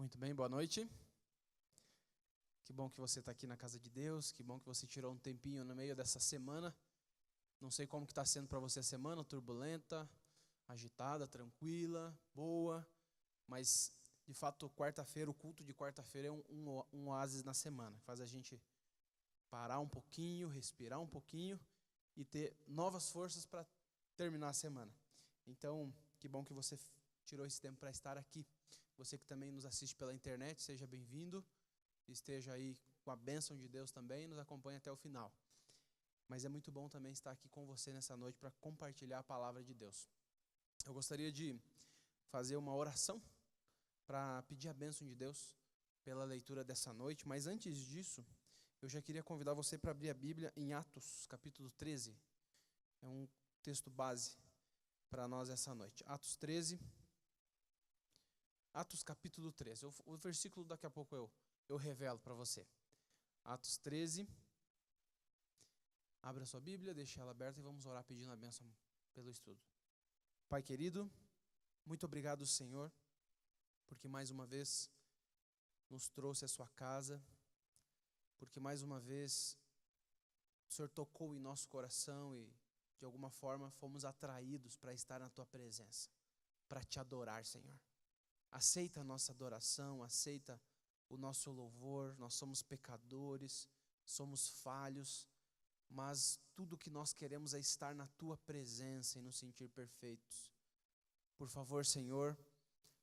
Muito bem, boa noite. Que bom que você está aqui na casa de Deus, que bom que você tirou um tempinho no meio dessa semana. Não sei como que está sendo para você a semana, turbulenta, agitada, tranquila, boa, mas de fato quarta-feira, o culto de quarta-feira é um oásis na semana. Faz a gente parar um pouquinho, respirar um pouquinho e ter novas forças para terminar a semana. Então, que bom que você tirou esse tempo para estar aqui. Você que também nos assiste pela internet, seja bem-vindo. Esteja aí com a bênção de Deus também, nos acompanhe até o final. Mas é muito bom também estar aqui com você nessa noite para compartilhar a palavra de Deus. Eu gostaria de fazer uma oração para pedir a bênção de Deus pela leitura dessa noite, mas antes disso, eu já queria convidar você para abrir a Bíblia em Atos, capítulo 13. É um texto base para nós essa noite. Atos 13. Atos capítulo 13. O versículo daqui a pouco eu revelo para você. Atos 13. Abra sua Bíblia, deixe ela aberta e vamos orar pedindo a bênção pelo estudo. Pai querido, muito obrigado, Senhor, porque mais uma vez nos trouxe à sua casa, porque mais uma vez o Senhor tocou em nosso coração e de alguma forma fomos atraídos para estar na tua presença, para te adorar, Senhor. Aceita a nossa adoração, aceita o nosso louvor. Nós somos pecadores, somos falhos, mas tudo o que nós queremos é estar na tua presença e nos sentir perfeitos. Por favor, Senhor,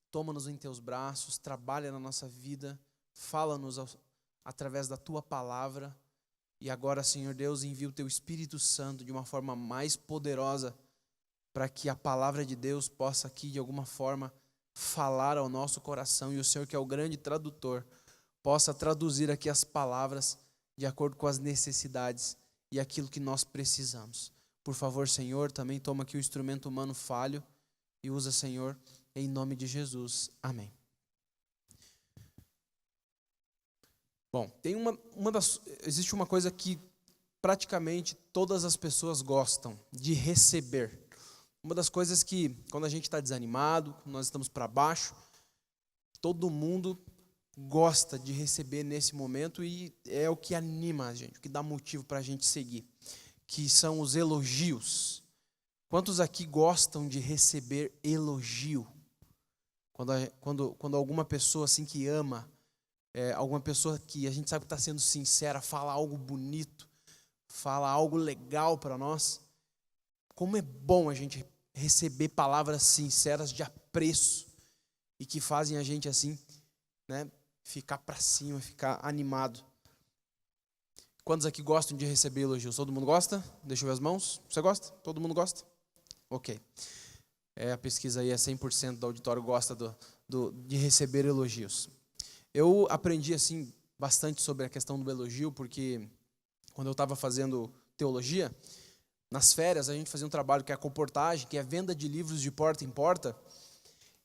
toma-nos em teus braços, trabalha na nossa vida, fala-nos através da tua palavra. E agora, Senhor Deus, envia o teu Espírito Santo de uma forma mais poderosa para que a palavra de Deus possa aqui de alguma forma falar ao nosso coração e o Senhor, que é o grande tradutor, possa traduzir aqui as palavras de acordo com as necessidades e aquilo que nós precisamos. Por favor, Senhor, também toma aqui o instrumento humano falho e usa, Senhor, em nome de Jesus. Amém. Bom, tem existe uma coisa que praticamente todas as pessoas gostam de receber. Uma das coisas que, quando a gente está desanimado, quando nós estamos para baixo, todo mundo gosta de receber nesse momento e é o que anima a gente, o que dá motivo para a gente seguir, que são os elogios. Quantos aqui gostam de receber elogio? Quando alguma pessoa assim que ama, alguma pessoa que a gente sabe que está sendo sincera, fala algo bonito, fala algo legal para nós, como é bom a gente receber palavras sinceras de apreço e que fazem a gente assim, né, ficar para cima, ficar animado. Quantos aqui gostam de receber elogios? Todo mundo gosta? Deixa eu ver as mãos. Você gosta? Todo mundo gosta? Ok. A pesquisa aí é 100% do auditório gosta de receber elogios. Eu aprendi assim bastante sobre a questão do elogio, porque quando eu estava fazendo teologia, nas férias, a gente fazia um trabalho que é a comportagem, que é a venda de livros de porta em porta.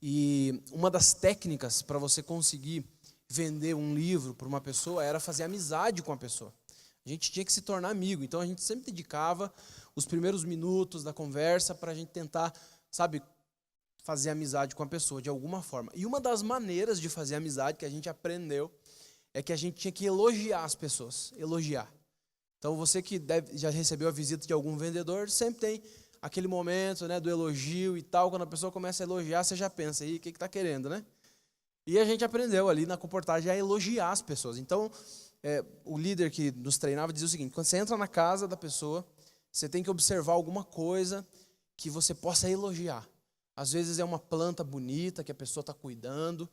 E uma das técnicas para você conseguir vender um livro para uma pessoa era fazer amizade com a pessoa. A gente tinha que se tornar amigo. Então, a gente sempre dedicava os primeiros minutos da conversa para a gente tentar, fazer amizade com a pessoa de alguma forma. E uma das maneiras de fazer amizade que a gente aprendeu é que a gente tinha que elogiar as pessoas. Elogiar. Então, você que já recebeu a visita de algum vendedor, sempre tem aquele momento, né, do elogio e tal. Quando a pessoa começa a elogiar, você já pensa, aí, o que está querendo, né? E a gente aprendeu ali na comportagem a elogiar as pessoas. Então, o líder que nos treinava dizia o seguinte: quando você entra na casa da pessoa, você tem que observar alguma coisa que você possa elogiar. Às vezes é uma planta bonita que a pessoa está cuidando,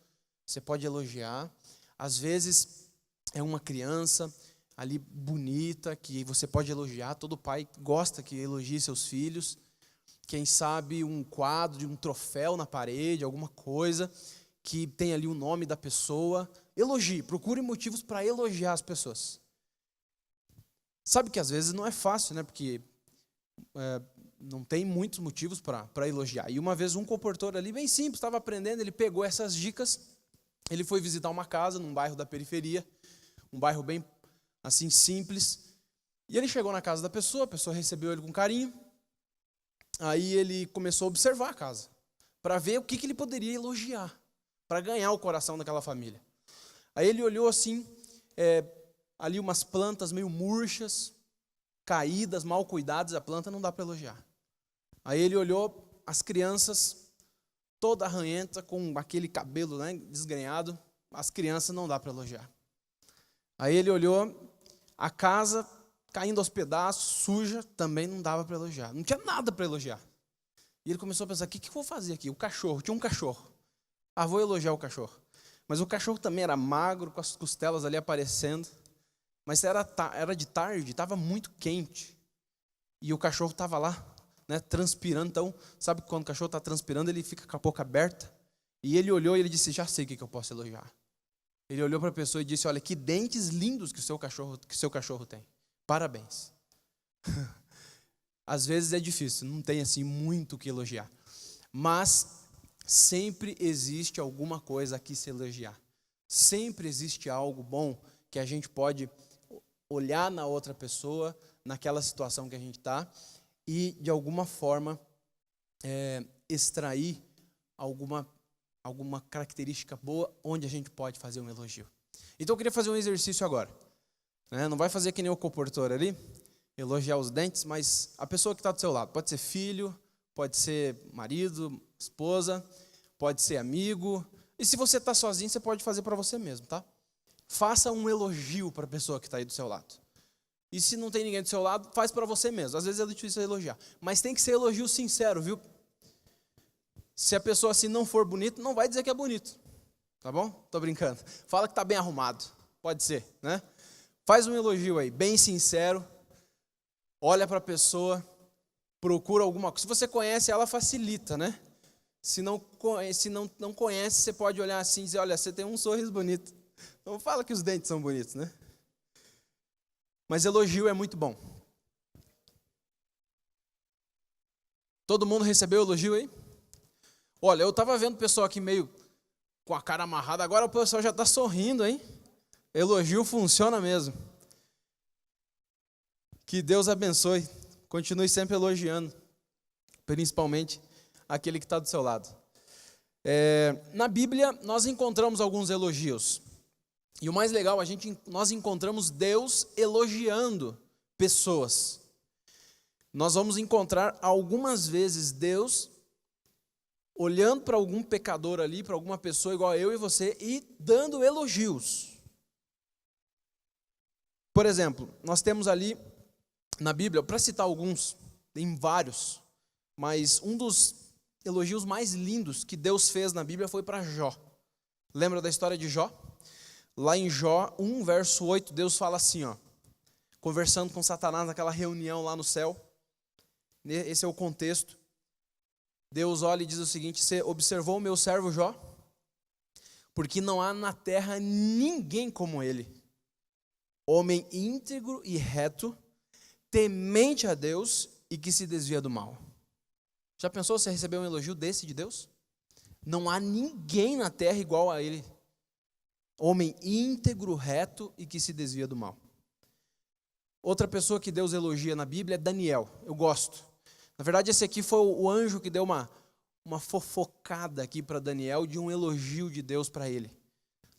você pode elogiar. Às vezes é uma criança ali bonita, que você pode elogiar. Todo pai gosta que elogie seus filhos. Quem sabe um quadro, de um troféu na parede, alguma coisa que tem ali o nome da pessoa. Elogie, procure motivos para elogiar as pessoas. Sabe que às vezes não é fácil, né? Porque não tem muitos motivos para elogiar. E uma vez um comportor ali, bem simples, estava aprendendo, ele pegou essas dicas, ele foi visitar uma casa num bairro da periferia, um bairro bem assim, simples. E ele chegou na casa da pessoa, a pessoa recebeu ele com carinho. Aí ele começou a observar a casa, para ver o que ele poderia elogiar. para ganhar o coração daquela família. Aí ele olhou assim, ali umas plantas meio murchas, caídas, mal cuidadas, a planta não dá para elogiar. Aí ele olhou as crianças, toda arranhenta, com aquele cabelo, né, desgrenhado, as crianças não dá para elogiar. Aí ele olhou a casa caindo aos pedaços, suja, também não dava para elogiar. Não tinha nada para elogiar. E ele começou a pensar, o que eu vou fazer aqui? O cachorro, tinha um cachorro. Vou elogiar o cachorro. Mas o cachorro também era magro, com as costelas ali aparecendo. Mas era de tarde, estava muito quente. E o cachorro estava lá, né, transpirando. Então, sabe que quando o cachorro está transpirando, ele fica com a boca aberta? E ele olhou e ele disse, já sei o que eu posso elogiar. Ele olhou para a pessoa e disse, olha, que dentes lindos que o seu cachorro tem. Parabéns. Às vezes é difícil, não tem assim muito o que elogiar. Mas sempre existe alguma coisa a que se elogiar. Sempre existe algo bom que a gente pode olhar na outra pessoa, naquela situação que a gente está, e de alguma forma extrair alguma característica boa onde a gente pode fazer um elogio. Então eu queria fazer um exercício agora. Não vai fazer que nem o comportor ali, elogiar os dentes, mas a pessoa que está do seu lado. Pode ser filho, pode ser marido, esposa, pode ser amigo. E se você está sozinho, você pode fazer para você mesmo, tá? Faça um elogio para a pessoa que está aí do seu lado. E se não tem ninguém do seu lado, faz para você mesmo. Às vezes é difícil elogiar. Mas tem que ser elogio sincero, viu? Se a pessoa assim não for bonita, não vai dizer que é bonito. Tá bom? Tô brincando. Fala que está bem arrumado. Pode ser, né? Faz um elogio aí, bem sincero. Olha para a pessoa, procura alguma coisa. Se você conhece ela, facilita, né? Se não conhece, você pode olhar assim e dizer, olha, você tem um sorriso bonito. Não fala que os dentes são bonitos, né? Mas elogio é muito bom. Todo mundo recebeu elogio aí? Olha, eu estava vendo o pessoal aqui meio com a cara amarrada, agora o pessoal já está sorrindo, hein? Elogio funciona mesmo. Que Deus abençoe. Continue sempre elogiando, principalmente aquele que está do seu lado. Na Bíblia, nós encontramos alguns elogios. E o mais legal, nós encontramos Deus elogiando pessoas. Nós vamos encontrar algumas vezes Deus olhando para algum pecador ali, para alguma pessoa igual a eu e você, e dando elogios. Por exemplo, nós temos ali na Bíblia, para citar alguns, tem vários, mas um dos elogios mais lindos que Deus fez na Bíblia foi para Jó. Lembra da história de Jó? Lá em Jó 1, verso 8, Deus fala assim, conversando com Satanás naquela reunião lá no céu. Esse é o contexto. Deus olha e diz o seguinte, você observou o meu servo Jó? Porque não há na terra ninguém como ele. Homem íntegro e reto, temente a Deus e que se desvia do mal. Já pensou você receber um elogio desse de Deus? Não há ninguém na terra igual a ele. Homem íntegro, reto e que se desvia do mal. Outra pessoa que Deus elogia na Bíblia é Daniel. Eu gosto. Na verdade, esse aqui foi o anjo que deu uma fofocada aqui para Daniel de um elogio de Deus para ele.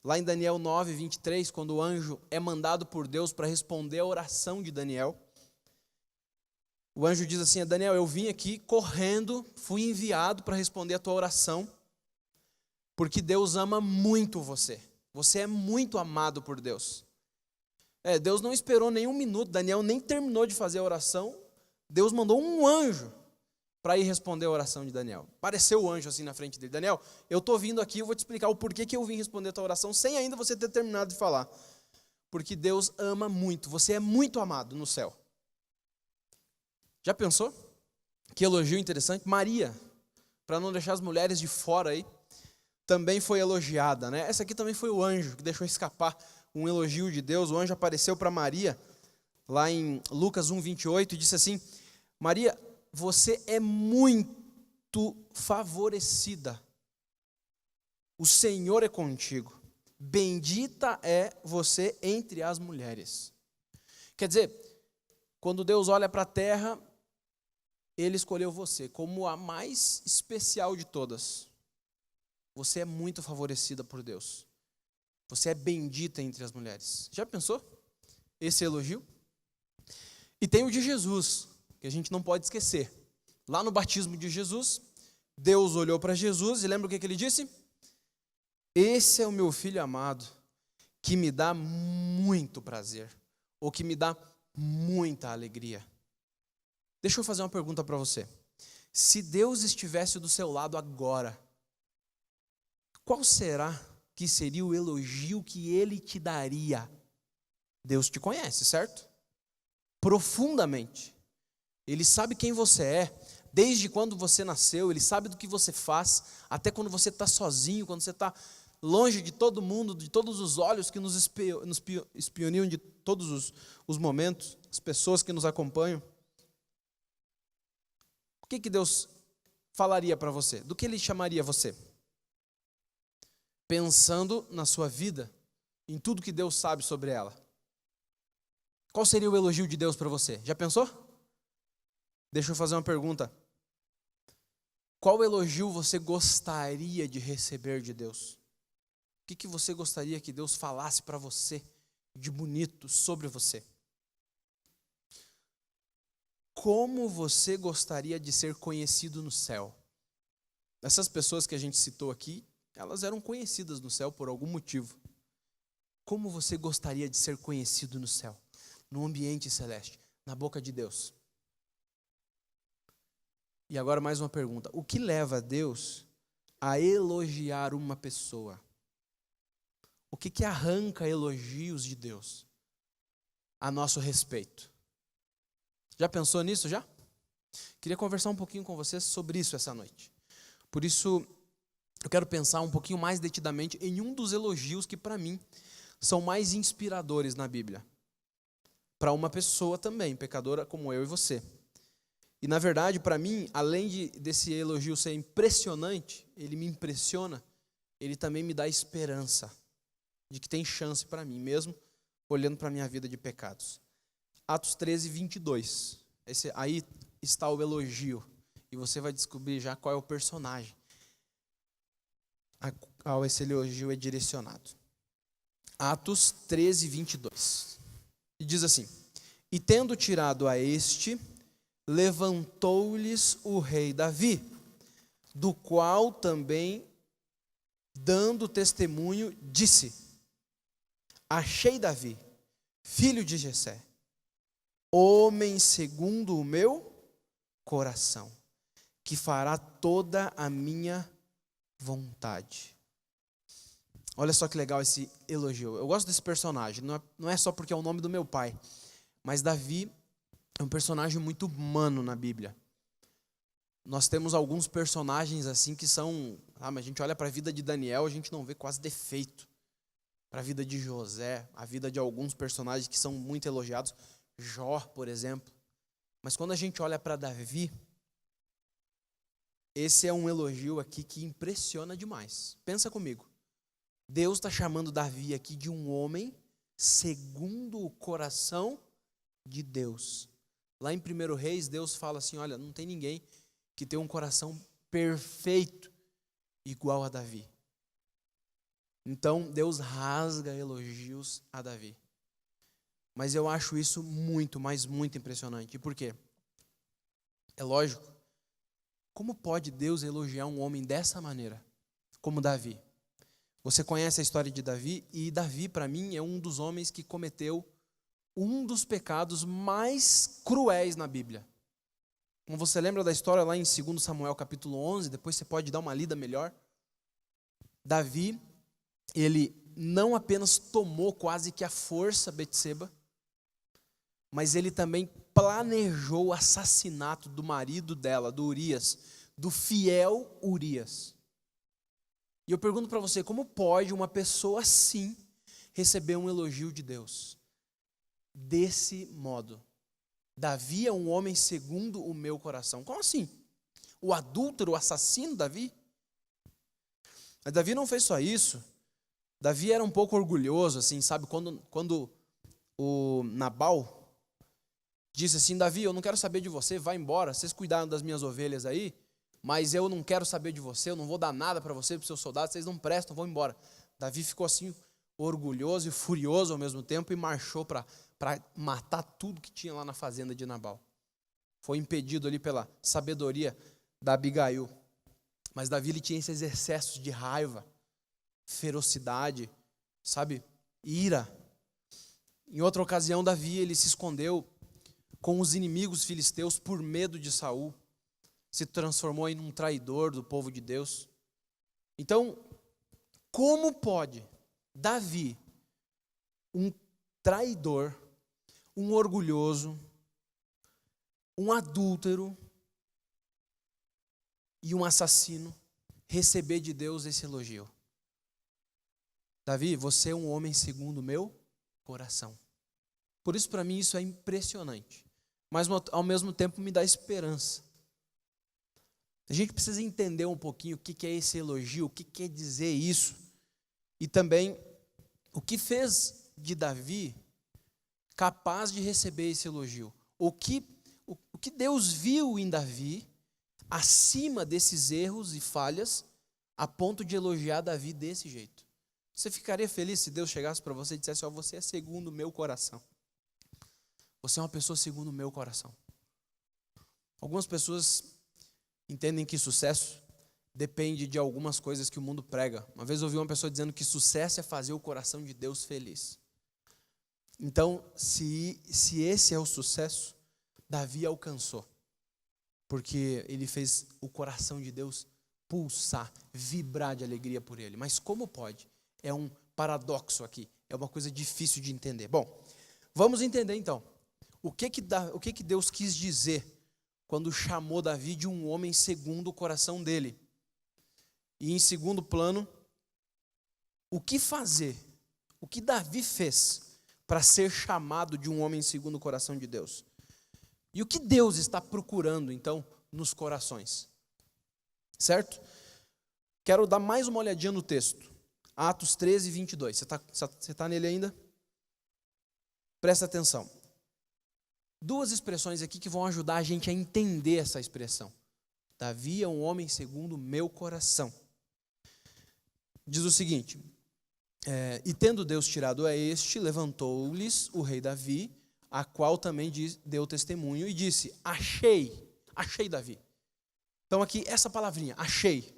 Lá em Daniel 9, 23, quando o anjo é mandado por Deus para responder a oração de Daniel, o anjo diz assim, Daniel, eu vim aqui correndo, fui enviado para responder a tua oração, porque Deus ama muito você. Você é muito amado por Deus. Deus não esperou nem um minuto, Daniel nem terminou de fazer a oração, Deus mandou um anjo para ir responder a oração de Daniel. Apareceu o anjo assim na frente dele. Daniel, eu estou vindo aqui, eu vou te explicar o porquê que eu vim responder a tua oração, sem ainda você ter terminado de falar. Porque Deus ama muito, você é muito amado no céu. Já pensou? Que elogio interessante. Maria, para não deixar as mulheres de fora aí, também foi elogiada, né? Essa aqui também foi o anjo que deixou escapar um elogio de Deus. O anjo apareceu para Maria, lá em Lucas 1, 28, e disse assim, Maria, você é muito favorecida. O Senhor é contigo. Bendita é você entre as mulheres. Quer dizer, quando Deus olha para a terra, Ele escolheu você como a mais especial de todas. você é muito favorecida por Deus. Você é bendita entre as mulheres. Já pensou? Esse elogio? E tem o de Jesus, que a gente não pode esquecer. Lá no batismo de Jesus, Deus olhou para Jesus e lembra o que ele disse? Esse é o meu filho amado, que me dá muito prazer, ou que me dá muita alegria. Deixa eu fazer uma pergunta para você. Se Deus estivesse do seu lado agora, qual será que seria o elogio que Ele te daria? Deus te conhece, certo? Profundamente. Ele sabe quem você é, desde quando você nasceu, Ele sabe do que você faz, até quando você está sozinho, quando você está longe de todo mundo, de todos os olhos que nos espioniam de todos os momentos, as pessoas que nos acompanham. O que Deus falaria para você? Do que Ele chamaria você? Pensando na sua vida, em tudo que Deus sabe sobre ela. Qual seria o elogio de Deus para você? Já pensou? Deixa eu fazer uma pergunta. Qual elogio você gostaria de receber de Deus? O que você gostaria que Deus falasse para você de bonito sobre você? Como você gostaria de ser conhecido no céu? Essas pessoas que a gente citou aqui, elas eram conhecidas no céu por algum motivo. Como você gostaria de ser conhecido no céu? No ambiente celeste, na boca de Deus. E agora mais uma pergunta. O que leva Deus a elogiar uma pessoa? O que arranca elogios de Deus a nosso respeito? Já pensou nisso já? Queria conversar um pouquinho com vocês sobre isso essa noite. Por isso, eu quero pensar um pouquinho mais detidamente em um dos elogios que para mim são mais inspiradores na Bíblia. Para uma pessoa também, pecadora como eu e você. E na verdade, para mim, além desse elogio ser impressionante, ele me impressiona, ele também me dá esperança de que tem chance para mim, mesmo olhando para a minha vida de pecados. Atos 13, 22. Aí está o elogio. E você vai descobrir já qual é o personagem a qual esse elogio é direcionado. Atos 13, 22. E diz assim: E tendo tirado a este, levantou-lhes o rei Davi, do qual também, dando testemunho, disse: Achei Davi, filho de Jessé, homem segundo o meu coração, que fará toda a minha vontade. Olha só que legal esse elogio. Eu gosto desse personagem, não é só porque é o nome do meu pai, mas Davi é um personagem muito humano na Bíblia. Nós temos alguns personagens assim que são... mas a gente olha para a vida de Daniel, a gente não vê quase defeito. Para a vida de José, a vida de alguns personagens que são muito elogiados, Jó, por exemplo. Mas quando a gente olha para Davi, esse é um elogio aqui que impressiona demais. Pensa comigo. Deus está chamando Davi aqui de um homem segundo o coração de Deus. Lá em 1 Reis, Deus fala assim, olha, não tem ninguém que tenha um coração perfeito igual a Davi. Então, Deus rasga elogios a Davi. Mas eu acho isso muito, mas muito impressionante. E por quê? É lógico. Como pode Deus elogiar um homem dessa maneira, como Davi? Você conhece a história de Davi, e Davi, para mim, é um dos homens que cometeu um dos pecados mais cruéis na Bíblia. Como você lembra da história lá em 2 Samuel capítulo 11, depois você pode dar uma lida melhor. Davi, ele não apenas tomou quase que à força Betseba, mas ele também planejou o assassinato do marido dela, do Urias, do fiel Urias. E eu pergunto para você, como pode uma pessoa assim receber um elogio de Deus? Desse modo. Davi é um homem segundo o meu coração. Como assim? O adúltero, o assassino Davi? Mas Davi não fez só isso. Davi era um pouco orgulhoso, assim, sabe? Quando o Nabal disse assim, Davi, eu não quero saber de você, vai embora, vocês cuidaram das minhas ovelhas aí, mas eu não quero saber de você, eu não vou dar nada para você, para os seus soldados, vocês não prestam, vão embora. Davi ficou assim, orgulhoso e furioso ao mesmo tempo, e marchou para matar tudo que tinha lá na fazenda de Nabal. Foi impedido ali pela sabedoria da Abigail. Mas Davi, ele tinha esses excessos de raiva, ferocidade, sabe, ira. Em outra ocasião, Davi, ele se escondeu com os inimigos filisteus por medo de Saul. Se transformou em um traidor do povo de Deus. Então, como pode Davi, um traidor, um orgulhoso, um adúltero e um assassino, receber de Deus esse elogio? Davi, você é um homem segundo o meu coração. Por isso, para mim, isso é impressionante. Mas, ao mesmo tempo, me dá esperança. A gente precisa entender um pouquinho o que é esse elogio, o que quer dizer isso. E também, o que fez de Davi capaz de receber esse elogio. O que Deus viu em Davi, acima desses erros e falhas, a ponto de elogiar Davi desse jeito. Você ficaria feliz se Deus chegasse para você e dissesse: ó, você é segundo o meu coração. Você é uma pessoa segundo o meu coração. Algumas pessoas entendem que sucesso depende de algumas coisas que o mundo prega. Uma vez eu ouvi uma pessoa dizendo que sucesso é fazer o coração de Deus feliz. Então, se esse é o sucesso, Davi alcançou. Porque ele fez o coração de Deus pulsar, vibrar de alegria por ele. Mas como pode? É um paradoxo aqui. É uma coisa difícil de entender. Bom, vamos entender então. O que Deus quis dizer quando chamou Davi de um homem segundo o coração dele? E em segundo plano, o que fazer? O que Davi fez para ser chamado de um homem segundo o coração de Deus? E o que Deus está procurando, então, nos corações? Certo? Quero dar mais uma olhadinha no texto. Atos 13, 22. Você está nele ainda? Presta atenção. Duas expressões aqui que vão ajudar a gente a entender essa expressão. Davi é um homem segundo o meu coração. Diz o seguinte: e tendo Deus tirado a este, levantou-lhes o rei Davi, a qual também deu testemunho e disse: achei Davi. Então aqui, essa palavrinha, achei.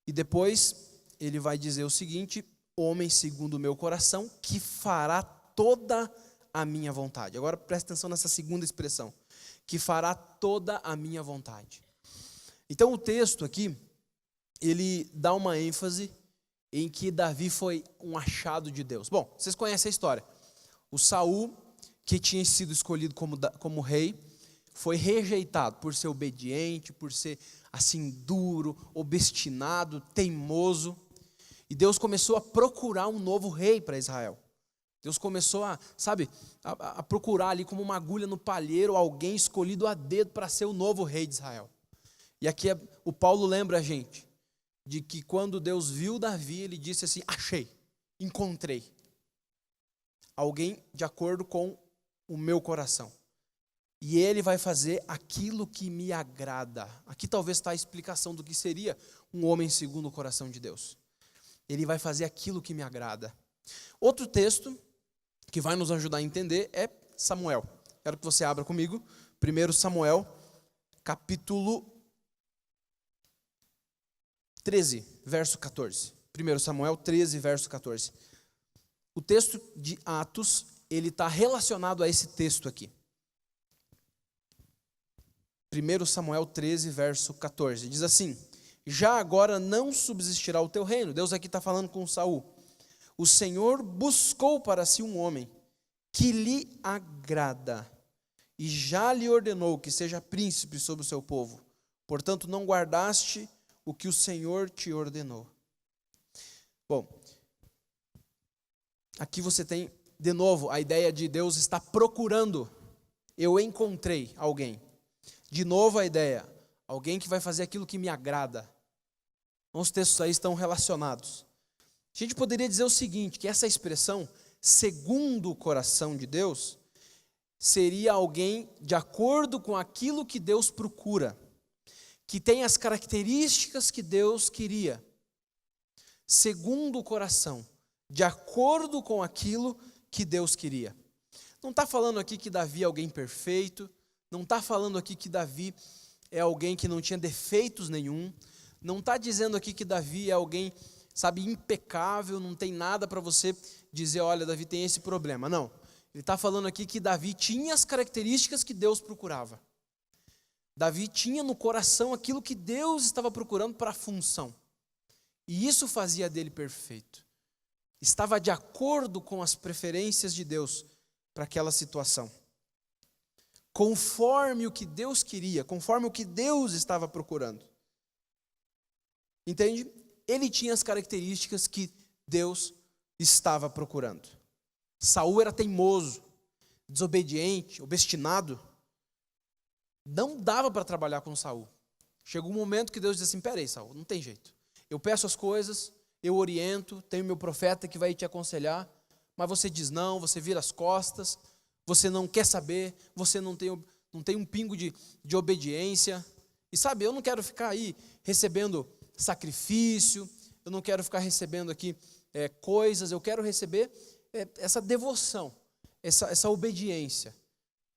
E depois ele vai dizer o seguinte: homem segundo o meu coração, que fará toda a minha vontade. Agora presta atenção nessa segunda expressão, que fará toda a minha vontade. Então o texto aqui, ele dá uma ênfase em que Davi foi um achado de Deus. Bom, vocês conhecem a história. O Saul, que tinha sido escolhido como rei, foi rejeitado por ser obediente, por ser assim duro, obstinado, teimoso. E Deus começou a procurar um novo rei para Israel. Deus começou a procurar ali como uma agulha no palheiro alguém escolhido a dedo para ser o novo rei de Israel. E aqui o Paulo lembra a gente de que quando Deus viu Davi, ele disse assim: achei, encontrei alguém de acordo com o meu coração. E ele vai fazer aquilo que me agrada. Aqui talvez está a explicação do que seria um homem segundo o coração de Deus. Ele vai fazer aquilo que me agrada. Outro texto que vai nos ajudar a entender é Samuel. Quero que você abra comigo, 1 Samuel, capítulo 13, verso 14. 1 Samuel 13, verso 14. O texto de Atos, ele está relacionado a esse texto aqui. 1 Samuel 13, verso 14. Diz assim: já agora não subsistirá o teu reino. Deus aqui está falando com Saul. O Senhor buscou para si um homem que lhe agrada e já lhe ordenou que seja príncipe sobre o seu povo. Portanto, não guardaste o que o Senhor te ordenou. Bom, aqui você tem, de novo, a ideia de Deus estar procurando. Eu encontrei alguém. De novo a ideia, alguém que vai fazer aquilo que me agrada. Os textos aí estão relacionados. A gente poderia dizer o seguinte, que essa expressão, segundo o coração de Deus, seria alguém de acordo com aquilo que Deus procura, que tem as características que Deus queria, segundo o coração, de acordo com aquilo que Deus queria. Não está falando aqui que Davi é alguém perfeito, não está falando aqui que Davi é alguém que não tinha defeitos nenhum, não está dizendo aqui que Davi é alguém, sabe, impecável, não tem nada para você dizer, olha, Davi tem esse problema. Não, ele está falando aqui que Davi tinha as características que Deus procurava. Davi tinha no coração aquilo que Deus estava procurando para a função. E isso fazia dele perfeito. Estava de acordo com as preferências de Deus para aquela situação. Conforme o que Deus queria, conforme o que Deus estava procurando. Entende? Ele tinha as características que Deus estava procurando. Saul era teimoso, desobediente, obstinado. Não dava para trabalhar com Saul. Chegou um momento que Deus disse assim, peraí, Saul, não tem jeito. Eu peço as coisas, eu oriento, tenho meu profeta que vai te aconselhar, mas você diz não, você vira as costas, você não quer saber, você não tem um pingo de obediência. E sabe, eu não quero ficar aí recebendo sacrifício, eu não quero ficar recebendo aqui coisas, eu quero receber essa devoção, essa obediência.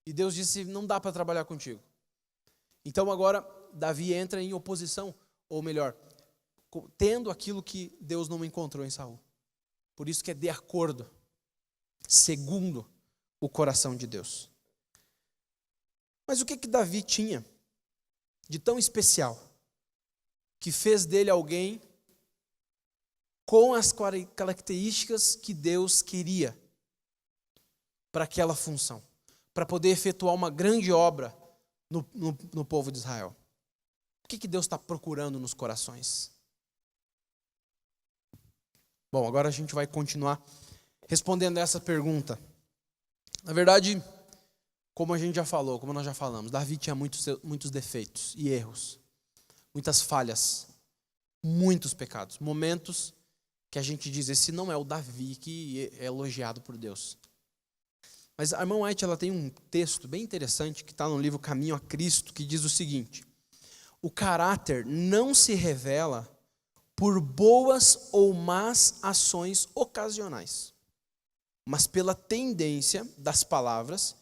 E Deus disse, não dá para trabalhar contigo. Então agora Davi entra em oposição, ou melhor, tendo aquilo que Deus não encontrou em Saul. Por isso que é de acordo, segundo o coração de Deus. Mas o que Davi tinha de tão especial, que fez dele alguém com as características que Deus queria para aquela função, para poder efetuar uma grande obra no povo de Israel? O que Deus está procurando nos corações? Bom, agora a gente vai continuar respondendo essa pergunta. Na verdade, como a gente já falou, como nós já falamos, Davi tinha muitos defeitos e erros, muitas falhas, muitos pecados, momentos que a gente diz, esse não é o Davi que é elogiado por Deus. Mas a irmã White, ela tem um texto bem interessante que está no livro Caminho a Cristo, que diz o seguinte: o caráter não se revela por boas ou más ações ocasionais, mas pela tendência das palavras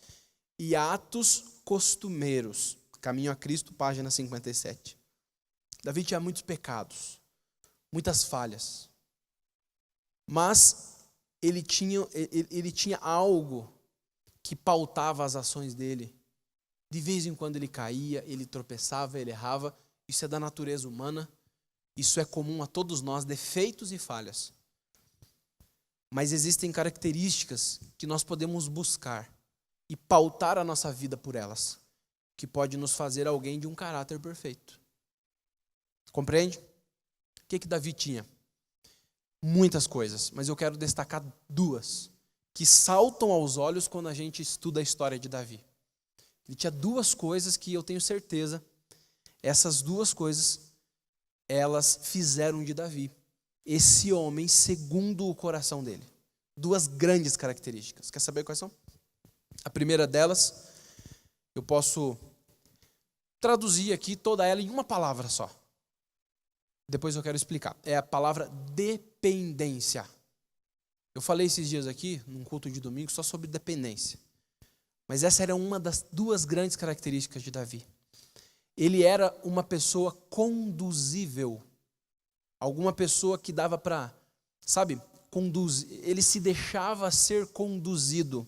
e atos costumeiros. Caminho a Cristo, página 57. Davi tinha muitos pecados, muitas falhas, mas ele tinha algo que pautava as ações dele. De vez em quando ele caía, ele tropeçava, ele errava. Isso é da natureza humana. Isso é comum a todos nós, defeitos e falhas. Mas existem características que nós podemos buscar e pautar a nossa vida por elas, que pode nos fazer alguém de um caráter perfeito. Compreende? O que Davi tinha? Muitas coisas, mas eu quero destacar duas que saltam aos olhos quando a gente estuda a história de Davi. Ele tinha duas coisas que eu tenho certeza, essas duas coisas, elas fizeram de Davi esse homem segundo o coração dele. Duas grandes características. Quer saber quais são? A primeira delas, eu posso traduzir aqui toda ela em uma palavra só. Depois eu quero explicar. É a palavra dependência. Eu falei esses dias aqui, num culto de domingo, só sobre dependência. Mas essa era uma das duas grandes características de Davi. Ele era uma pessoa conduzível. Alguma pessoa que dava para, sabe, conduzir. Ele se deixava ser conduzido.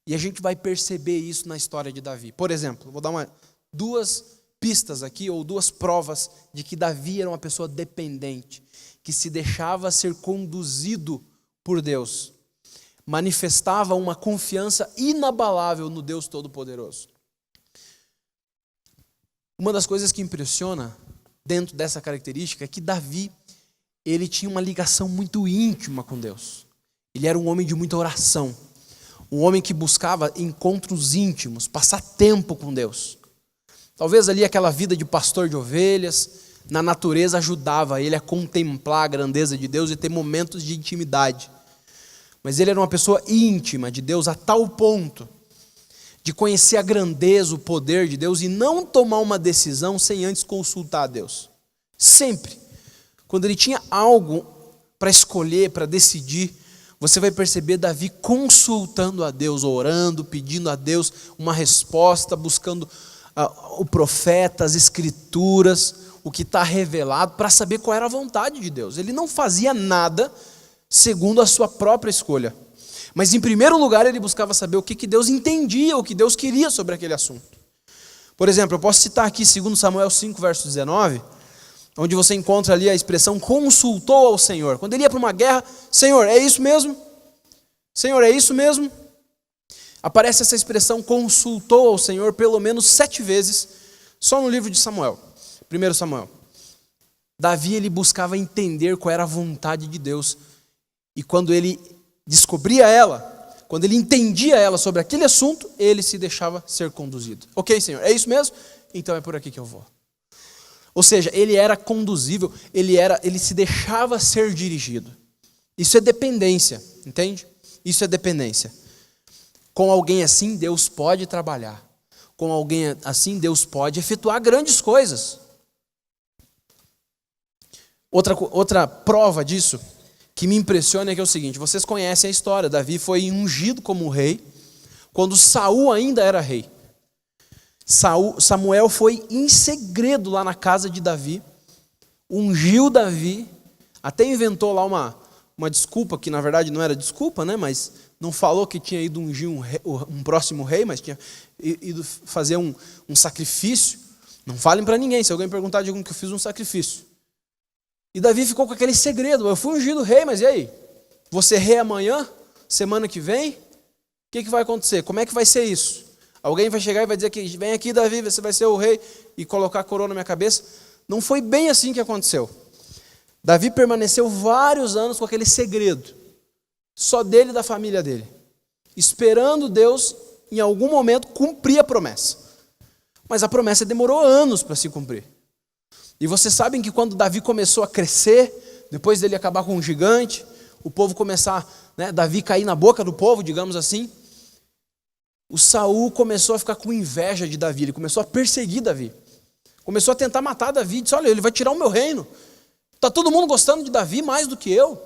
E a gente vai perceber isso na história de Davi. Por exemplo, vou dar duas pistas aqui, ou duas provas de que Davi era uma pessoa dependente, que se deixava ser conduzido por Deus. Manifestava uma confiança inabalável no Deus Todo-Poderoso. Uma das coisas que impressiona dentro dessa característica é que Davi, ele tinha uma ligação muito íntima com Deus. Ele era um homem de muita oração, um homem que buscava encontros íntimos, passar tempo com Deus. Talvez ali aquela vida de pastor de ovelhas, na natureza ajudava ele a contemplar a grandeza de Deus e ter momentos de intimidade. Mas ele era uma pessoa íntima de Deus a tal ponto de conhecer a grandeza, o poder de Deus e não tomar uma decisão sem antes consultar a Deus. Sempre. Quando ele tinha algo para escolher, para decidir, você vai perceber Davi consultando a Deus, orando, pedindo a Deus uma resposta, buscando o profeta, as escrituras, o que está revelado, para saber qual era a vontade de Deus. Ele não fazia nada segundo a sua própria escolha. Mas em primeiro lugar ele buscava saber o que Deus entendia, o que Deus queria sobre aquele assunto. Por exemplo, eu posso citar aqui 2 Samuel 5, verso 19, onde você encontra ali a expressão consultou ao Senhor. Quando ele ia para uma guerra, Senhor, é isso mesmo? Senhor, é isso mesmo? Aparece essa expressão consultou ao Senhor pelo menos 7 vezes, só no livro de Samuel, 1 Samuel. Davi, ele buscava entender qual era a vontade de Deus. E quando ele descobria ela, quando ele entendia ela sobre aquele assunto, ele se deixava ser conduzido. Ok, Senhor, é isso mesmo? Então é por aqui que eu vou. Ou seja, ele era conduzível, ele se deixava ser dirigido. Isso é dependência, entende? Isso é dependência. Com alguém assim, Deus pode trabalhar. Com alguém assim, Deus pode efetuar grandes coisas. Outra prova disso, que me impressiona, é que é o seguinte: vocês conhecem a história. Davi foi ungido como rei quando Saul ainda era rei. Samuel foi em segredo lá na casa de Davi, ungiu Davi, até inventou lá uma desculpa, que na verdade não era desculpa, né? Mas não falou que tinha ido ungir um próximo rei, mas tinha ido fazer um sacrifício. Não falem para ninguém, se alguém perguntar, digam que eu fiz um sacrifício. E Davi ficou com aquele segredo: eu fui ungido rei, mas e aí? Vou ser rei amanhã? Semana que vem? O que vai acontecer? Como é que vai ser isso? Alguém vai chegar e vai dizer que vem aqui, Davi, você vai ser o rei, e colocar a coroa na minha cabeça? Não foi bem assim que aconteceu. Davi permaneceu vários anos com aquele segredo, só dele e da família dele, esperando Deus, em algum momento, cumprir a promessa. Mas a promessa demorou anos para se cumprir. E vocês sabem que quando Davi começou a crescer, depois dele acabar com um gigante, o povo começar, Davi cair na boca do povo, digamos assim, o Saul começou a ficar com inveja de Davi, ele começou a perseguir Davi, começou a tentar matar Davi, disse: olha, ele vai tirar o meu reino, está todo mundo gostando de Davi mais do que eu,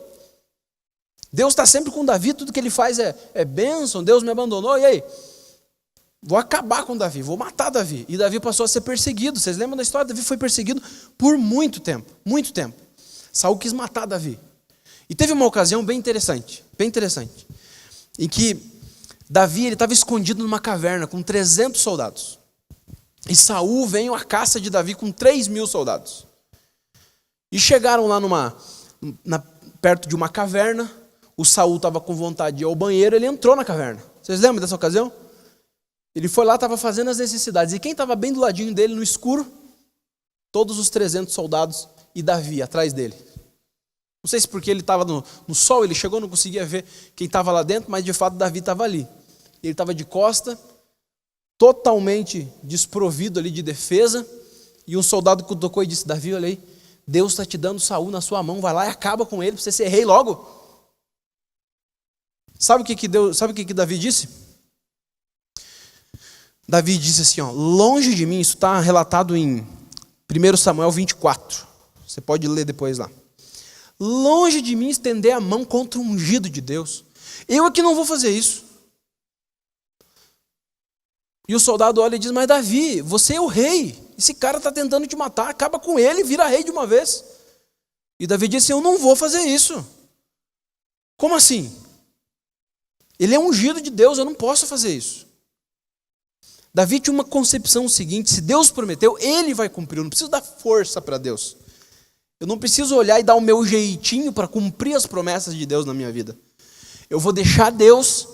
Deus está sempre com Davi, tudo que ele faz é bênção, Deus me abandonou, e aí? Vou acabar com Davi, vou matar Davi. E Davi passou a ser perseguido. Vocês lembram da história? Davi foi perseguido por muito tempo, muito tempo. Saul quis matar Davi. E teve uma ocasião bem interessante, em que Davi estava escondido numa caverna com 300 soldados. E Saul veio à caça de Davi com 3.000 soldados. E chegaram lá perto de uma caverna. O Saul estava com vontade de ir ao banheiro, ele entrou na caverna. Vocês lembram dessa ocasião? Ele foi lá, estava fazendo as necessidades. E quem estava bem do ladinho dele, no escuro? Todos os 300 soldados e Davi atrás dele. Não sei se porque ele estava no sol, ele chegou, não conseguia ver quem estava lá dentro, mas de fato Davi estava ali. Ele estava de costa, totalmente desprovido ali de defesa, e um soldado cutucou e disse: Davi, olha aí, Deus está te dando Saul na sua mão, vai lá e acaba com ele para você ser rei logo. Sabe o que Davi disse? Davi disse assim, longe de mim, isso está relatado em 1 Samuel 24, você pode ler depois lá. Longe de mim estender a mão contra o ungido de Deus, eu aqui não vou fazer isso. E o soldado olha e diz: mas Davi, você é o rei, esse cara está tentando te matar, acaba com ele e vira rei de uma vez. E Davi disse: eu não vou fazer isso. Como assim? Ele é ungido de Deus, eu não posso fazer isso. Davi tinha uma concepção seguinte: se Deus prometeu, ele vai cumprir. Eu não preciso dar força para Deus. Eu não preciso olhar e dar o meu jeitinho para cumprir as promessas de Deus na minha vida. Eu vou deixar Deus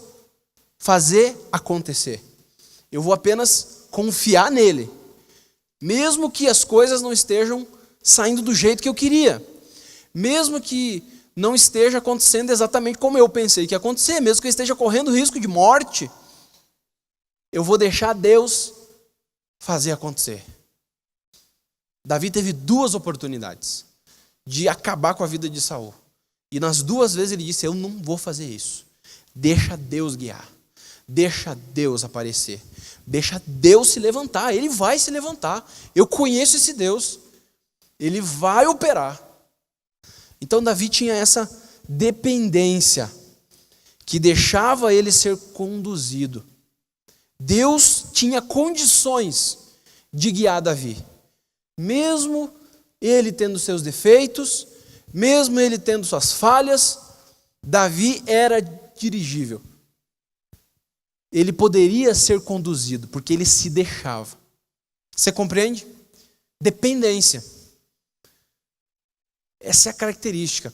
fazer acontecer. Eu vou apenas confiar nele, mesmo que as coisas não estejam saindo do jeito que eu queria, mesmo que não esteja acontecendo exatamente como eu pensei que ia acontecer, mesmo que eu esteja correndo risco de morte, eu vou deixar Deus fazer acontecer. Davi teve 2 oportunidades de acabar com a vida de Saul. E nas 2 vezes ele disse: eu não vou fazer isso. Deixa Deus guiar. Deixa Deus aparecer. Deixa Deus se levantar. Ele vai se levantar. Eu conheço esse Deus. Ele vai operar. Então Davi tinha essa dependência que deixava ele ser conduzido. Deus tinha condições de guiar Davi. Mesmo ele tendo seus defeitos, mesmo ele tendo suas falhas, Davi era dirigível. Ele poderia ser conduzido, porque ele se deixava. Você compreende? Dependência. Essa é a característica,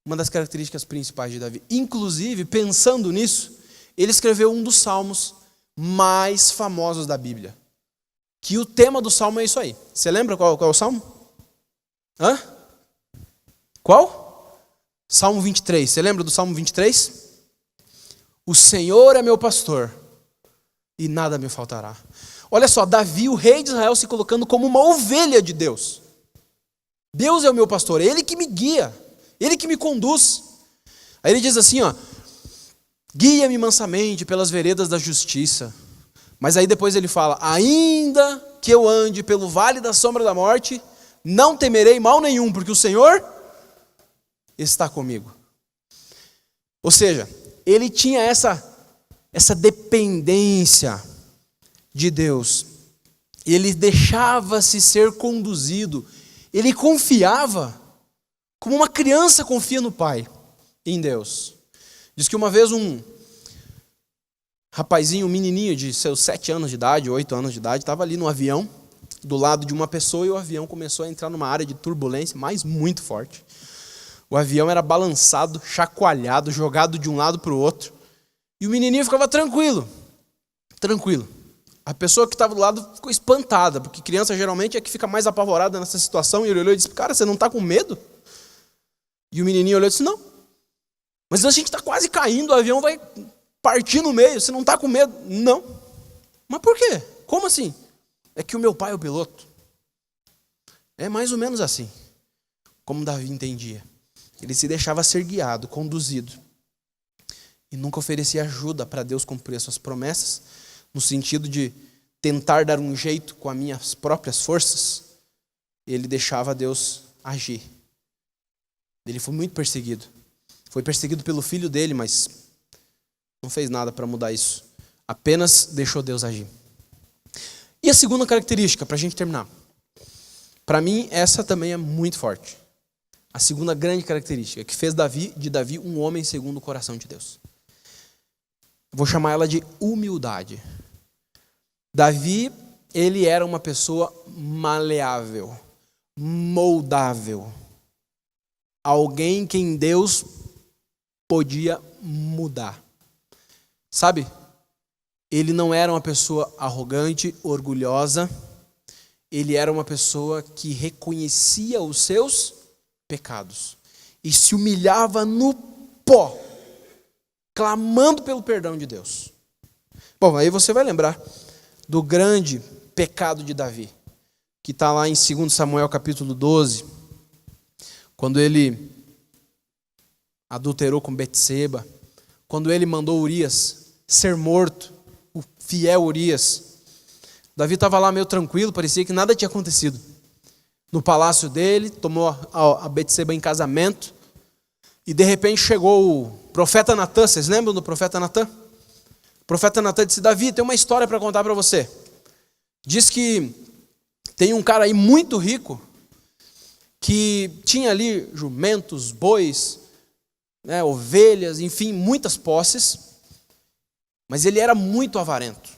uma das características principais de Davi. Inclusive, pensando nisso, ele escreveu um dos salmos mais famosos da Bíblia. Que o tema do salmo é isso aí. Você lembra qual é o salmo? Hã? Qual? Salmo 23. Você lembra do Salmo 23? O Senhor é meu pastor e nada me faltará. Olha só, Davi, o rei de Israel, se colocando como uma ovelha de Deus. Deus é o meu pastor, Ele que me guia, Ele que me conduz. Aí ele diz assim, ó, guia-me mansamente pelas veredas da justiça. Mas aí depois ele fala, ainda que eu ande pelo vale da sombra da morte, não temerei mal nenhum, porque o Senhor está comigo. Ou seja, ele tinha essa dependência de Deus. Ele deixava-se ser conduzido. Ele confiava, como uma criança confia no pai, em Deus. Diz que uma vez um rapazinho, um menininho de seus 7 anos de idade, 8 anos de idade, estava ali no avião, do lado de uma pessoa, e o avião começou a entrar numa área de turbulência, mas muito forte. O avião era balançado, chacoalhado, jogado de um lado para o outro. E o menininho ficava tranquilo. Tranquilo. A pessoa que estava do lado ficou espantada, porque criança geralmente é que fica mais apavorada nessa situação. E ele olhou e disse, cara, você não está com medo? E o menininho olhou e disse, não. Mas a gente está quase caindo, o avião vai partir no meio, você não está com medo? Não. Mas por quê? Como assim? É que o meu pai é o piloto. É mais ou menos assim, como Davi entendia. Ele se deixava ser guiado, conduzido. E nunca oferecia ajuda para Deus cumprir as suas promessas, no sentido de tentar dar um jeito com as minhas próprias forças. Ele deixava Deus agir. Ele foi muito perseguido. Foi perseguido pelo filho dele, mas não fez nada para mudar isso. Apenas deixou Deus agir. E a segunda característica, para a gente terminar. Para mim, essa também é muito forte. A segunda grande característica, que fez de Davi um homem segundo o coração de Deus. Vou chamar ela de humildade. Davi, ele era uma pessoa maleável, moldável. Alguém que em Deus podia mudar. Sabe? Ele não era uma pessoa arrogante, orgulhosa. Ele era uma pessoa que reconhecia os seus pecados e se humilhava no pó, clamando pelo perdão de Deus. Bom, aí você vai lembrar do grande pecado de Davi, que está lá em 2 Samuel capítulo 12, quando ele adulterou com Betseba, quando ele mandou Urias ser morto, o fiel Urias. Davi estava lá meio tranquilo, parecia que nada tinha acontecido. No palácio dele, tomou a Betseba em casamento, e de repente chegou o profeta Natã. Vocês lembram do profeta Natã? O profeta Natã disse, Davi, tem uma história para contar para você. Diz que tem um cara aí muito rico, que tinha ali jumentos, bois, né, ovelhas, enfim, muitas posses, mas ele era muito avarento.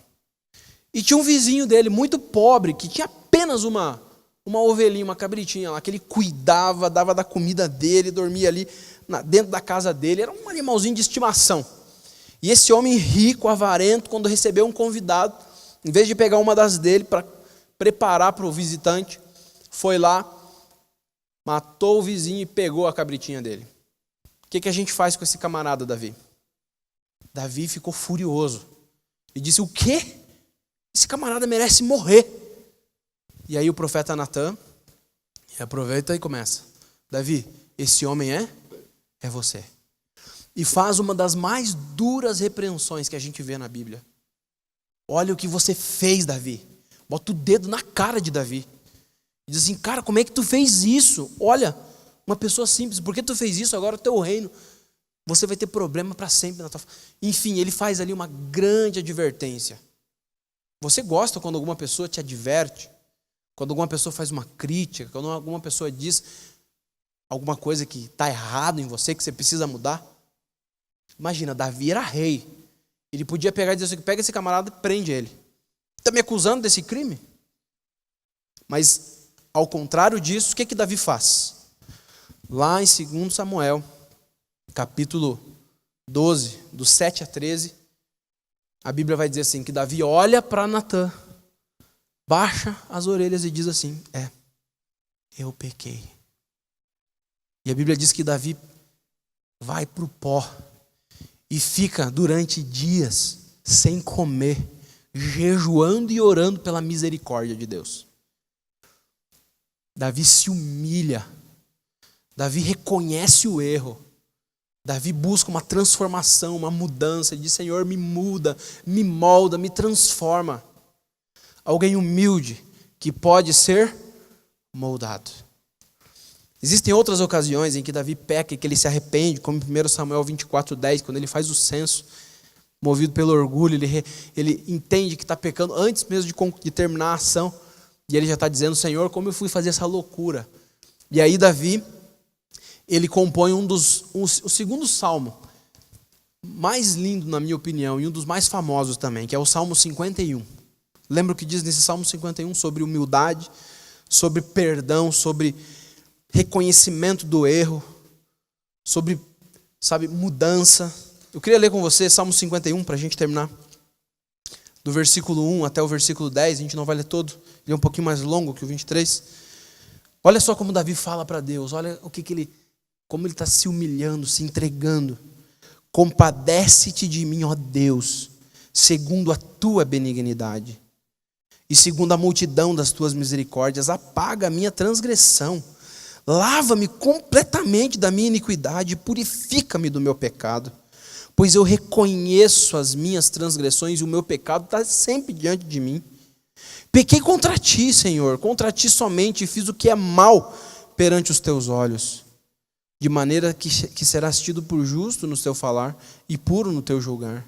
E tinha um vizinho dele, muito pobre, que tinha apenas uma ovelhinha, uma cabritinha lá, que ele cuidava, dava da comida dele, dormia ali dentro da casa dele, era um animalzinho de estimação. E esse homem rico, avarento, quando recebeu um convidado, em vez de pegar uma das dele para preparar para o visitante, foi lá, matou o vizinho e pegou a cabritinha dele. O que a gente faz com esse camarada, Davi? Davi ficou furioso e disse, o quê? Esse camarada merece morrer. E aí o profeta Natã aproveita e começa. Davi, esse homem é você. e faz uma das mais duras repreensões que a gente vê na Bíblia. Olha o que você fez, Davi. Bota o dedo na cara de Davi. Diz assim, cara, como é que tu fez isso? Olha, uma pessoa simples, por que tu fez isso? Agora o teu reino, você vai ter problema para sempre na tua... Enfim, ele faz ali uma grande advertência. Você gosta quando alguma pessoa te adverte? Quando alguma pessoa faz uma crítica? Quando alguma pessoa diz alguma coisa que está errado em você, que você precisa mudar? Imagina, Davi era rei. Ele podia pegar e dizer assim, pega esse camarada e prende ele. Está me acusando desse crime? Mas, ao contrário disso, o que Davi faz? Lá em 2 Samuel, capítulo 12, do 7 a 13, a Bíblia vai dizer assim, que Davi olha para Natã, baixa as orelhas e diz assim, eu pequei. E a Bíblia diz que Davi vai para o pó e fica durante dias sem comer, jejuando e orando pela misericórdia de Deus. Davi se humilha, Davi reconhece o erro, Davi busca uma transformação, uma mudança, ele diz, Senhor, me muda, me molda, me transforma. Alguém humilde que pode ser moldado. Existem outras ocasiões em que Davi peca e que ele se arrepende, como em 1 Samuel 24:10, quando ele faz o censo, movido pelo orgulho, ele entende que está pecando antes mesmo de terminar a ação, e ele já está dizendo, Senhor, como eu fui fazer essa loucura? E aí Davi, ele compõe o segundo salmo, mais lindo na minha opinião, e um dos mais famosos também, que é o Salmo 51. Lembra o que diz nesse Salmo 51 sobre humildade, sobre perdão, sobre reconhecimento do erro, sobre, mudança. Eu queria ler com você Salmo 51 para a gente terminar. Do versículo 1 até o versículo 10, a gente não vai ler todo, ele é um pouquinho mais longo que o 23. Olha só como Davi fala para Deus, olha como ele está se humilhando, se entregando. Compadece-te de mim, ó Deus, segundo a tua benignidade. E segundo a multidão das tuas misericórdias, apaga a minha transgressão. Lava-me completamente da minha iniquidade e purifica-me do meu pecado. Pois eu reconheço as minhas transgressões e o meu pecado está sempre diante de mim. Pequei contra ti, Senhor, contra ti somente, e fiz o que é mal perante os teus olhos. De maneira que serás tido por justo no teu falar e puro no teu julgar.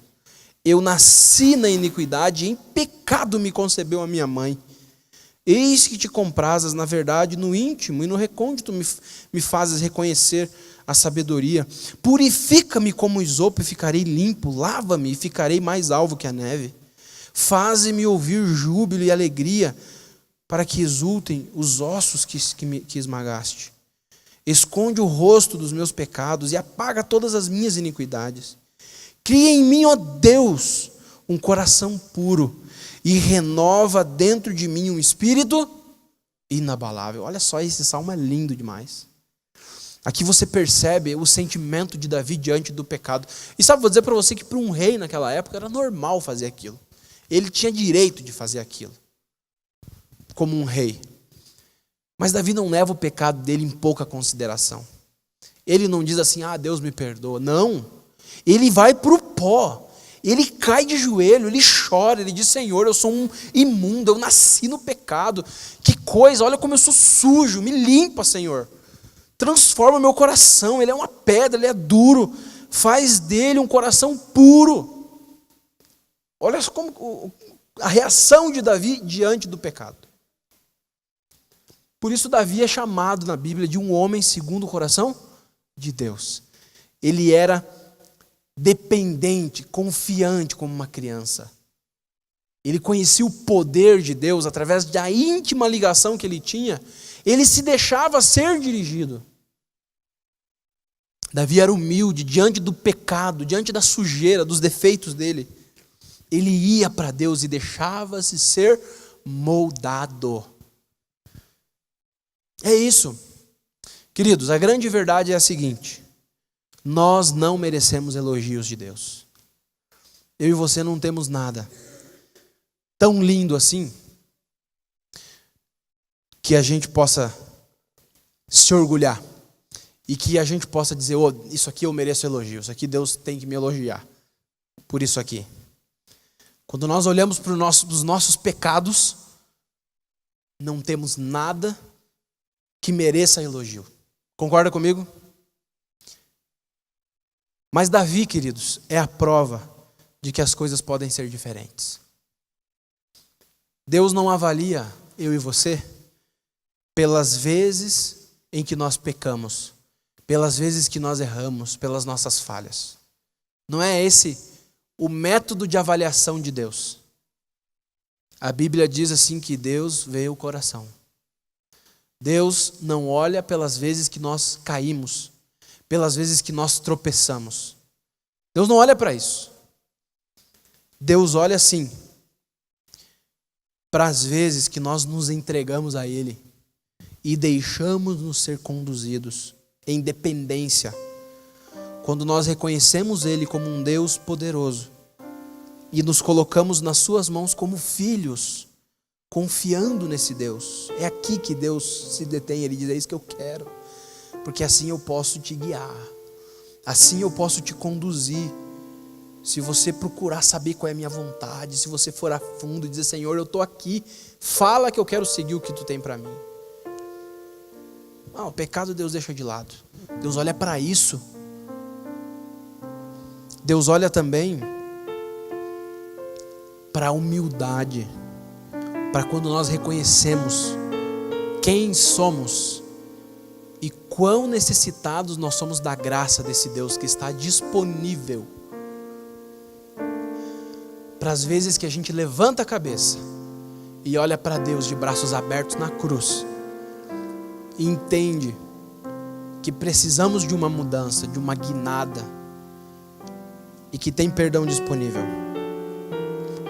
Eu nasci na iniquidade e em pecado me concebeu a minha mãe. Eis que te comprazas, na verdade, no íntimo e no recôndito me fazes reconhecer a sabedoria. Purifica-me como isopo e ficarei limpo. Lava-me e ficarei mais alvo que a neve. Faze-me ouvir júbilo e alegria, para que exultem os ossos que esmagaste. Esconde o rosto dos meus pecados e apaga todas as minhas iniquidades. Cria em mim, ó Deus, um coração puro e renova dentro de mim um espírito inabalável. Olha só, esse salmo é lindo demais. Aqui você percebe o sentimento de Davi diante do pecado. E sabe, vou dizer para você que para um rei naquela época era normal fazer aquilo. Ele tinha direito de fazer aquilo, como um rei. Mas Davi não leva o pecado dele em pouca consideração. Ele não diz assim, Deus me perdoa. Não. Ele vai para o pó. Ele cai de joelho, ele chora, ele diz, Senhor, eu sou um imundo, eu nasci no pecado. Que coisa, olha como eu sou sujo, me limpa, Senhor. Transforma meu coração, ele é uma pedra, ele é duro. Faz dele um coração puro. Olha como a reação de Davi diante do pecado. Por isso Davi é chamado na Bíblia de um homem segundo o coração de Deus. Ele era dependente, confiante como uma criança. Ele conhecia o poder de Deus através da íntima ligação que ele tinha. Ele se deixava ser dirigido. Davi era humilde diante do pecado, diante da sujeira, dos defeitos dele. Ele ia para Deus e deixava-se ser moldado. É isso. Queridos, a grande verdade é a seguinte: nós não merecemos elogios de Deus. Eu e você não temos nada tão lindo assim que a gente possa se orgulhar e que a gente possa dizer, isso aqui eu mereço elogio, isso aqui Deus tem que me elogiar por isso aqui. Quando nós olhamos para os nossos pecados, não temos nada que mereça elogio. Concorda comigo? Mas Davi, queridos, é a prova de que as coisas podem ser diferentes. Deus não avalia eu e você pelas vezes em que nós pecamos, pelas vezes que nós erramos, pelas nossas falhas. Não é esse o método de avaliação de Deus. A Bíblia diz assim que Deus vê o coração. Deus não olha pelas vezes que nós caímos, pelas vezes que nós tropeçamos. Deus não olha para isso. Deus olha assim para as vezes que nós nos entregamos a Ele e deixamos-nos ser conduzidos em dependência. Quando nós reconhecemos Ele como um Deus poderoso e nos colocamos nas suas mãos como filhos, confiando nesse Deus. É aqui que Deus se detém, Ele diz, é isso que eu quero, porque assim eu posso te guiar, assim eu posso te conduzir. Se você procurar saber qual é a minha vontade, se você for a fundo e dizer, Senhor, eu estou aqui, fala que eu quero seguir o que tu tem para mim. O pecado Deus deixa de lado. Deus olha para isso. Deus olha também para a humildade, para quando nós reconhecemos quem somos e quão necessitados nós somos da graça desse Deus que está disponível. Para as vezes que a gente levanta a cabeça e olha para Deus de braços abertos na cruz e entende que precisamos de uma mudança, de uma guinada e que tem perdão disponível.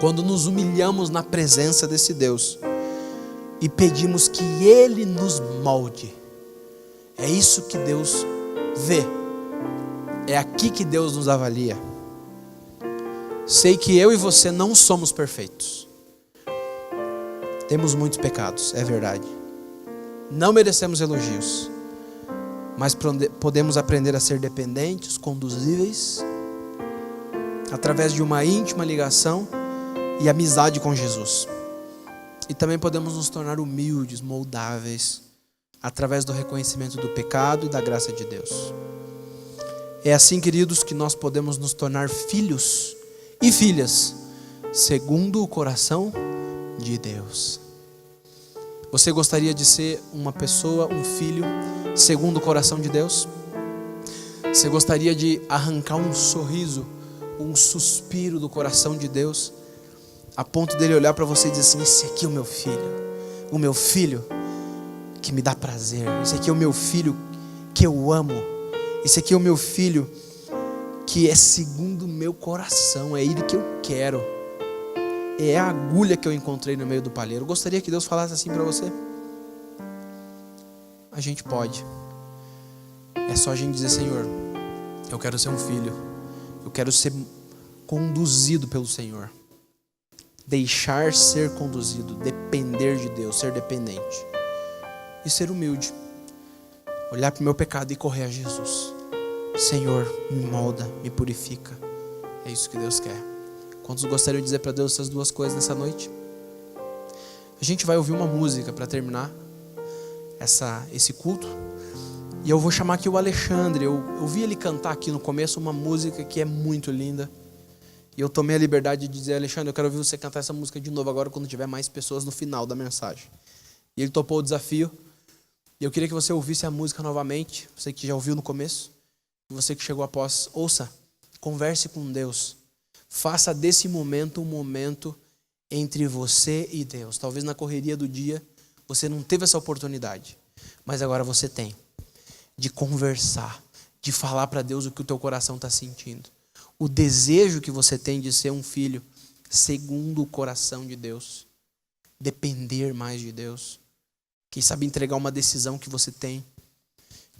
Quando nos humilhamos na presença desse Deus e pedimos que Ele nos molde, é isso que Deus vê. É aqui que Deus nos avalia. Sei que eu e você não somos perfeitos. Temos muitos pecados, é verdade. Não merecemos elogios, mas podemos aprender a ser dependentes, conduzíveis, através de uma íntima ligação e amizade com Jesus. E também podemos nos tornar humildes, moldáveis, através do reconhecimento do pecado e da graça de Deus. É assim, queridos, que nós podemos nos tornar filhos e filhas, segundo o coração de Deus. Você gostaria de ser uma pessoa, um filho, segundo o coração de Deus? Você gostaria de arrancar um sorriso, um suspiro do coração de Deus, a ponto dele olhar para você e dizer assim, esse aqui é o meu filho que me dá prazer, esse aqui é o meu filho que eu amo, esse aqui é o meu filho que é segundo o meu coração, é ele que eu quero, é a agulha que eu encontrei no meio do palheiro. Gostaria que Deus falasse assim para você? A gente pode. É só a gente dizer, Senhor, eu quero ser um filho, eu quero ser conduzido pelo Senhor, deixar ser conduzido, depender de Deus, ser dependente e ser humilde, olhar para o meu pecado e correr a Jesus. Senhor, me molda, me purifica. É isso que Deus quer. Quantos gostariam de dizer para Deus essas duas coisas nessa noite? A gente vai ouvir uma música para terminar esse culto. E eu vou chamar aqui o Alexandre. Eu vi ele cantar aqui no começo uma música que é muito linda. E eu tomei a liberdade de dizer, Alexandre, eu quero ouvir você cantar essa música de novo agora quando tiver mais pessoas no final da mensagem. E ele topou o desafio. E eu queria que você ouvisse a música novamente. Você que já ouviu no começo. E você que chegou após, ouça, converse com Deus. Faça desse momento um momento entre você e Deus. Talvez na correria do dia você não teve essa oportunidade, mas agora você tem de conversar, de falar para Deus o que o teu coração está sentindo. O desejo que você tem de ser um filho segundo o coração de Deus. Depender mais de Deus. Quem sabe entregar uma decisão que você tem.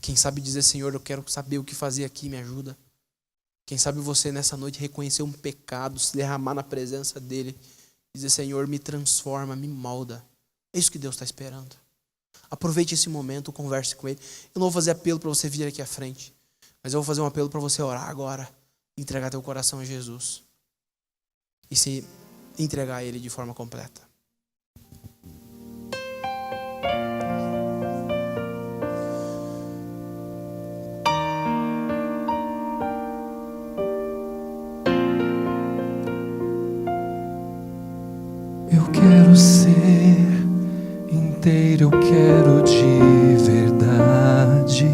Quem sabe dizer, Senhor, eu quero saber o que fazer aqui, me ajuda. Quem sabe você nessa noite reconhecer um pecado, se derramar na presença dele, dizer, Senhor, me transforma, me molda. É isso que Deus está esperando. Aproveite esse momento, converse com Ele. Eu não vou fazer apelo para você vir aqui à frente, mas eu vou fazer um apelo para você orar agora, entregar teu coração a Jesus e se entregar a Ele de forma completa. Eu quero ser inteiro, eu quero de verdade.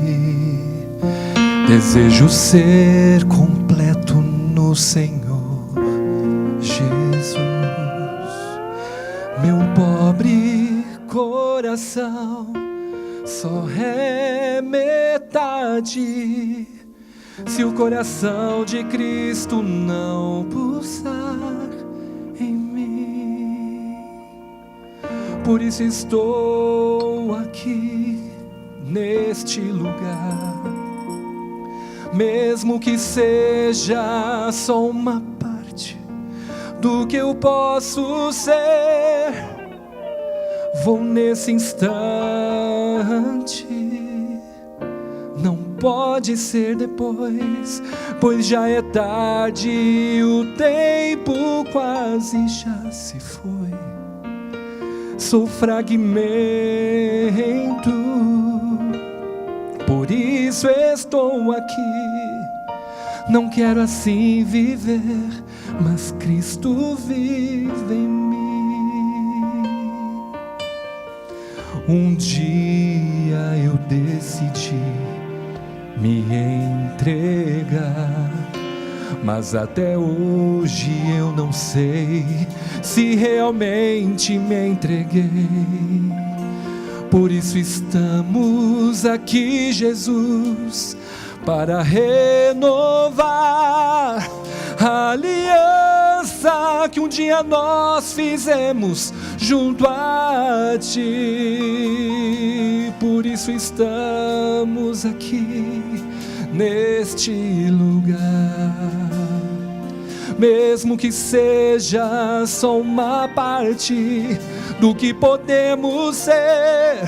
Desejo ser completo no Senhor Jesus. Meu pobre coração só é metade se o coração de Cristo não pulsar em mim. Por isso estou aqui neste lugar, mesmo que seja só uma parte do que eu posso ser. Vou nesse instante, não pode ser depois, pois já é tarde e o tempo quase já se foi. Sou fragmento, por isso estou aqui. Não quero assim viver, mas Cristo vive em mim. Um dia eu decidi me entregar, mas até hoje eu não sei se realmente me entreguei. Por isso estamos aqui, Jesus, para renovar a aliança que um dia nós fizemos junto a Ti. Por isso estamos aqui neste lugar, mesmo que seja só uma parte do que podemos ser.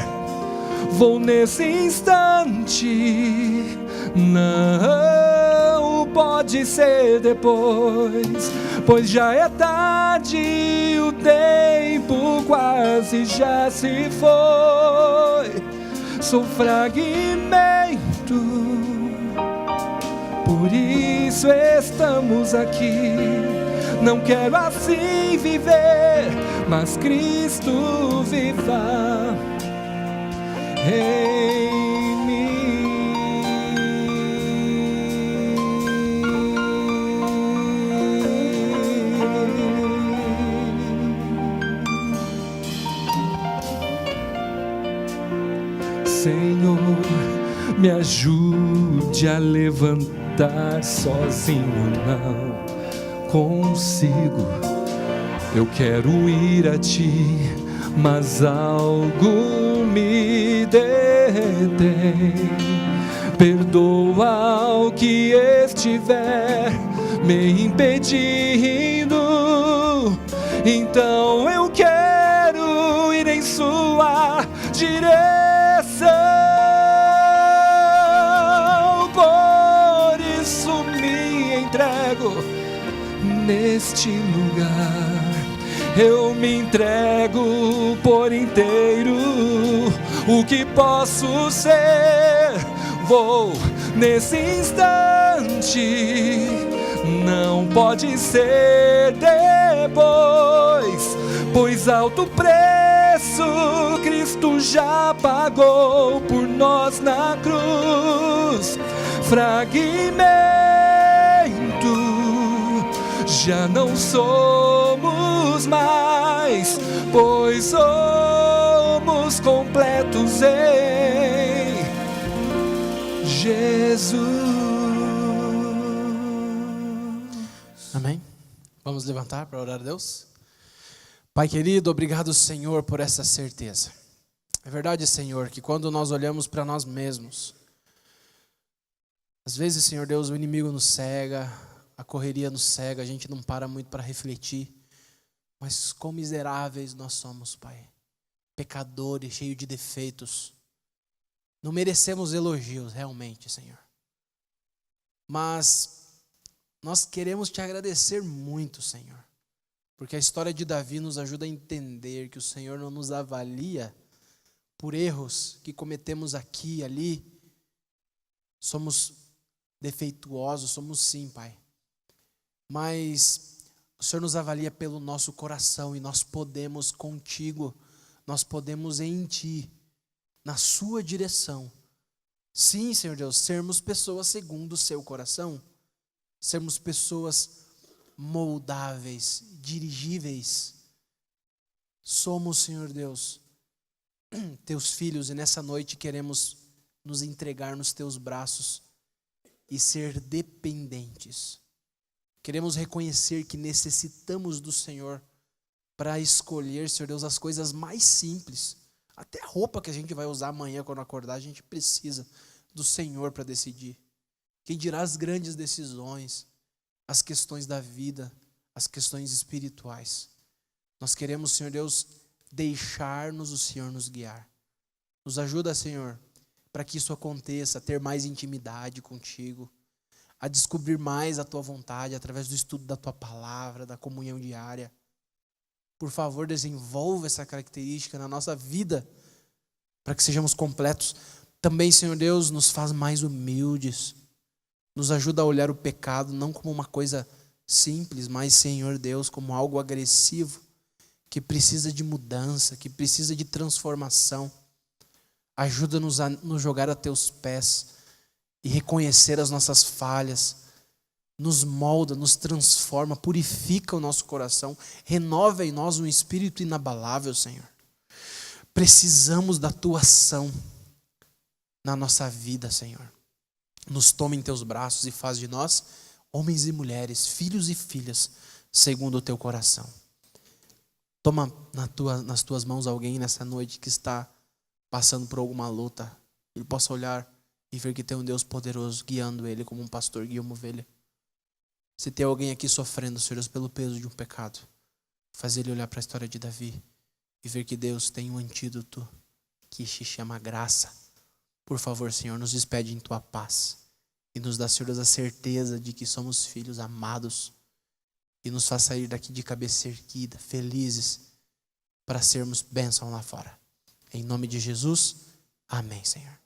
Vou nesse instante, não pode ser depois, pois já é tarde e o tempo quase já se foi. Sou fragmento, por isso estamos aqui. Não quero assim viver, mas Cristo viva em mim. Senhor, me ajude a levantar sozinho, não consigo. Eu quero ir a Ti, mas algo me detém. Perdoa o que estiver me impedindo. Então eu quero ir em Sua direção. Por isso me entrego neste lugar. Eu me entrego por inteiro. O que posso ser, vou nesse instante. Não pode ser depois, pois alto preço Cristo já pagou por nós na cruz. Fragmento, já não somos mais, pois somos completos em Jesus. Amém? Vamos levantar para orar a Deus? Pai querido, obrigado, Senhor, por essa certeza. É verdade, Senhor, que quando nós olhamos para nós mesmos, às vezes, Senhor Deus, o inimigo nos cega, a correria nos cega, a gente não para muito para refletir. Mas quão miseráveis nós somos, Pai. pecadores, cheios de defeitos. Não merecemos elogios, realmente, Senhor. Mas nós queremos te agradecer muito, Senhor. Porque a história de Davi nos ajuda a entender que o Senhor não nos avalia por erros que cometemos aqui e ali. Somos defeituosos, somos sim, Pai. Mas o Senhor nos avalia pelo nosso coração e nós podemos contigo, nós podemos em Ti, na Sua direção. Sim, Senhor Deus, sermos pessoas segundo o Seu coração, sermos pessoas moldáveis, dirigíveis. Somos, Senhor Deus, Teus filhos e nessa noite queremos nos entregar nos Teus braços e ser dependentes. Queremos reconhecer que necessitamos do Senhor para escolher, Senhor Deus, as coisas mais simples. Até a roupa que a gente vai usar amanhã quando acordar, a gente precisa do Senhor para decidir. Quem dirá as grandes decisões, as questões da vida, as questões espirituais. Nós queremos, Senhor Deus, deixar-nos o Senhor nos guiar. Nos ajuda, Senhor, para que isso aconteça, a ter mais intimidade contigo, a descobrir mais a Tua vontade através do estudo da Tua palavra, da comunhão diária. Por favor, desenvolva essa característica na nossa vida, para que sejamos completos. Também, Senhor Deus, nos faz mais humildes, nos ajuda a olhar o pecado não como uma coisa simples, mas, Senhor Deus, como algo agressivo, que precisa de mudança, que precisa de transformação. Ajuda-nos a nos jogar a Teus pés e reconhecer as nossas falhas. Nos molda, nos transforma, purifica o nosso coração, renova em nós um espírito inabalável, Senhor. Precisamos da Tua ação na nossa vida, Senhor. Nos toma em Teus braços e faz de nós homens e mulheres, filhos e filhas, segundo o Teu coração. Toma nas Tuas mãos alguém nessa noite que está passando por alguma luta. Ele possa olhar e ver que tem um Deus poderoso guiando ele como um pastor guia uma ovelha. Se tem alguém aqui sofrendo, Senhor Deus, pelo peso de um pecado, faz ele olhar para a história de Davi e ver que Deus tem um antídoto que se chama graça. Por favor, Senhor, nos despede em Tua paz e nos dá, Senhor Deus, a certeza de que somos filhos amados e nos faz sair daqui de cabeça erguida, felizes, para sermos bênção lá fora. Em nome de Jesus, amém, Senhor.